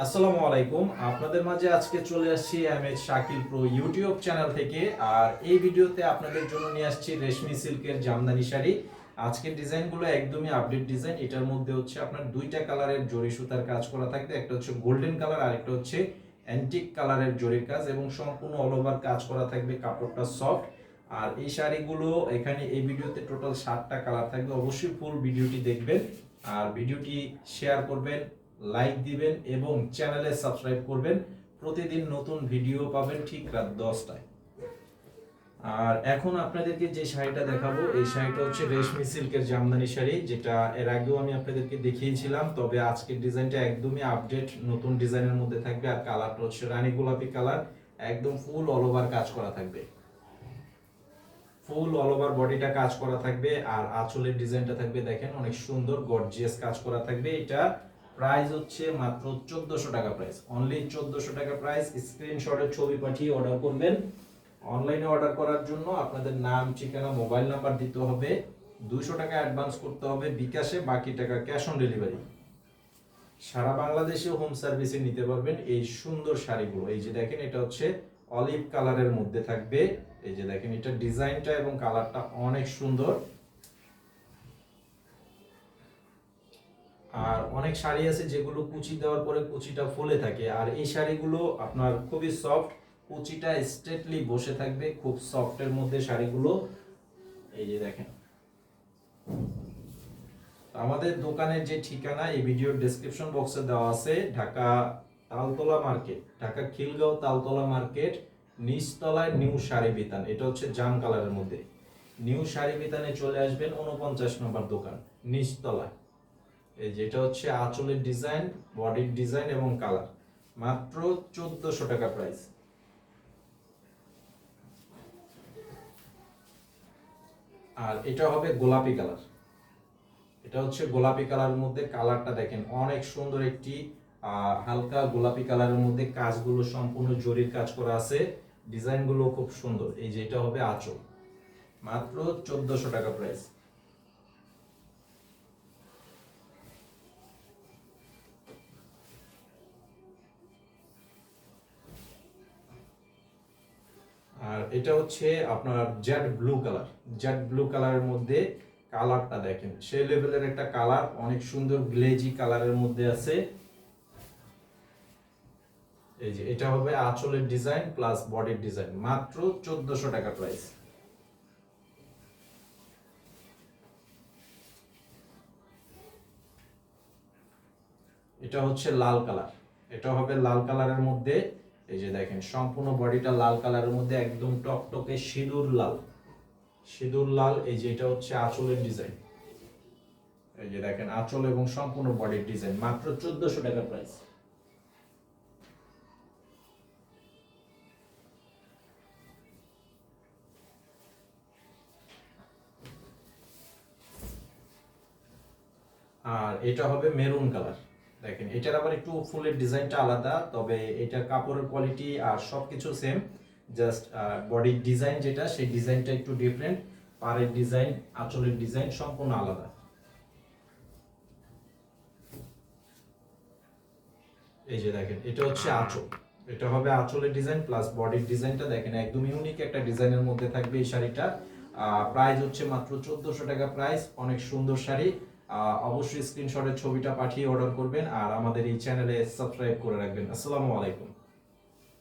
আসসালামু আলাইকুম। আপনাদের মাঝে আজকে চলে আসছি MH Shakil pro YouTube channel থেকে। আর এই ভিডিওতে আপনাদের জন্য নিয়ে আসছি রেশমি সিল্কের জামদানি শাড়ি। আজকের ডিজাইনগুলো একদমই আপডেট ডিজাইন। এটার মধ্যে হচ্ছে আপনার দুইটা কালারের জরি সুতার কাজ করা থাকবে, একটা হচ্ছে গোল্ডেন কালার আর একটা হচ্ছে অ্যান্টিক কালারের জরির কাজ, এবং সম্পূর্ণ অল ওভার কাজ করা থাকবে, কাপড়টা সফট। আর এই শাড়িগুলো এখানে এই ভিডিওতে টোটাল 7টা কালার থাকবে। অবশ্যই ফুল ভিডিওটি দেখবেন আর ভিডিওটি শেয়ার করবেন, লাইক দিবেন এবং চ্যানেলে সাবস্ক্রাইব করবেন। প্রতিদিন নতুন ভিডিও পাবেন ঠিক রাত 10টায়। আর এখন আপনাদেরকে যে শাড়িটা দেখাবো, এই শাড়িটা হচ্ছে রেশমি সিল্কের জামদানি শাড়ি, যেটা এর আগেও আমি আপনাদেরকে দেখিয়েছিলাম। তবে আজকের ডিজাইনটা একদমই আপডেট, নতুন ডিজাইনের মধ্যে থাকবে। আর কালারটা হচ্ছে রানী গোলাপি কালার, একদম ফুল অল ওভার কাজ করা থাকবে, ফুল অল ওভার বডিটা কাজ করা থাকবে। আর আঁচলের ডিজাইনটা থাকবে দেখেন অনেক সুন্দর গর্জিয়াস কাজ করা থাকবে। এটা প্রাইস হচ্ছে মাত্র 1400 টাকা প্রাইস, অনলি 1400 টাকা প্রাইস। স্ক্রিনশটের ছবি পাঠিয়ে অর্ডার করবেন। অনলাইনে অর্ডার করার জন্য আপনাদের নাম, ঠিকানা, মোবাইল নাম্বার দিতে হবে। 200 টাকা অ্যাডভান্স করতে হবে বিকাশে, বাকি টাকা ক্যাশ অন ডেলিভারি। সারা বাংলাদেশে হোম সার্ভিসে নিতে পারবেন এই সুন্দর শাড়িগুলো। এই যে দেখেন, এটা হচ্ছে অলিভ কালারের মধ্যে থাকবে। এই যে দেখেন, এটা ডিজাইনটা এবং কালারটা অনেক সুন্দর। আর অনেক শাড়ি আছে যেগুলো কুচি দেওয়ার পরে কুচিটা ফুলে থাকে, আর এই শাড়িগুলো আপনার খুবই সফট, কুচিটা স্ট্রেটলি বসে থাকবে, খুব সফটের মধ্যে শাড়িগুলো। এই যে দেখেন, আমাদের দোকানের যে ঠিকানা এই ভিডিওর ডেসক্রিপশন বক্সে দেওয়া আছে। ঢাকা তালতলা মার্কেট, ঢাকা খিলগাঁও তালতলা মার্কেট, নিচতলায় নিউ শাড়ি বিতান। এটা হচ্ছে জাম কালারের মধ্যে। নিউ শাড়ি বিতানে চলে আসবেন, 49 নম্বর দোকান, নিচতলায়। এই যে এটা হচ্ছে আঁচলের ডিজাইন, বডির ডিজাইন এবং কালার। মাত্র 1400 টাকা প্রাইস। আর এটা হবে গোলাপি কালার। এটা হচ্ছে গোলাপি কালারের মধ্যে, কালারটা দেখেন অনেক সুন্দর একটি হালকা গোলাপি কালারের মধ্যে কাজগুলো সম্পূর্ণ জরির কাজ করা আছে, ডিজাইনগুলো খুব সুন্দর। এই যে এটা হবে আঁচল, মাত্র 1400 টাকা প্রাইস। আর এটা হচ্ছে আপনার Z blue colour. Z blue কালারের মধ্যে কালারটা দেখেন সেই লেভেলের একটা কালার, অনেক সুন্দর গ্লেজি কালারের মধ্যে আছে। এই যে এটা হবে আঁচলের ডিজাইন প্লাস বডির ডিজাইন, মাত্র 1400 টাকা প্রাইস। এটা হচ্ছে লাল কালার। এটা হবে লাল কালারের মধ্যে। এই যে দেখেন সম্পূর্ণ বডিটা লাল কালারের মধ্যে, একদম টকটকে সিঁদুর লাল, সিঁদুর লাল। এই যে এটা হচ্ছে আঁচলের ডিজাইন। এই যে দেখেন আঁচল এবং সম্পূর্ণ বডির ডিজাইন, মাত্র 1400 টাকা প্রাইস। আর এটা হবে মেরুন কালার। দেখেন এটার আবার একটু ফুলের ডিজাইনটা আলাদা, তবে এটা কাপড়ের কোয়ালিটি আর সবকিছু সেম, জাস্ট বডির ডিজাইন যেটা, সেই ডিজাইনটা একটু ডিফারেন্ট। পাড়ের ডিজাইন, আঁচলের ডিজাইন সম্পূর্ণ আলাদা। এই যে দেখেন এটা হচ্ছে আঁচল। এটা হবে আঁচলের ডিজাইন প্লাস বডির ডিজাইনটা দেখেন একদম ইউনিক একটা ডিজাইনের মধ্যে থাকবে এই শাড়িটা। প্রাইস হচ্ছে মাত্র 1400 টাকা প্রাইস। অনেক সুন্দর শাড়ি। অবশ্যই স্ক্রিনশটের ছবিটা পাঠিয়ে অর্ডার করবেন আর আমাদের এই চ্যানেলে সাবস্ক্রাইব করে রাখবেন। আসসালামু আলাইকুম।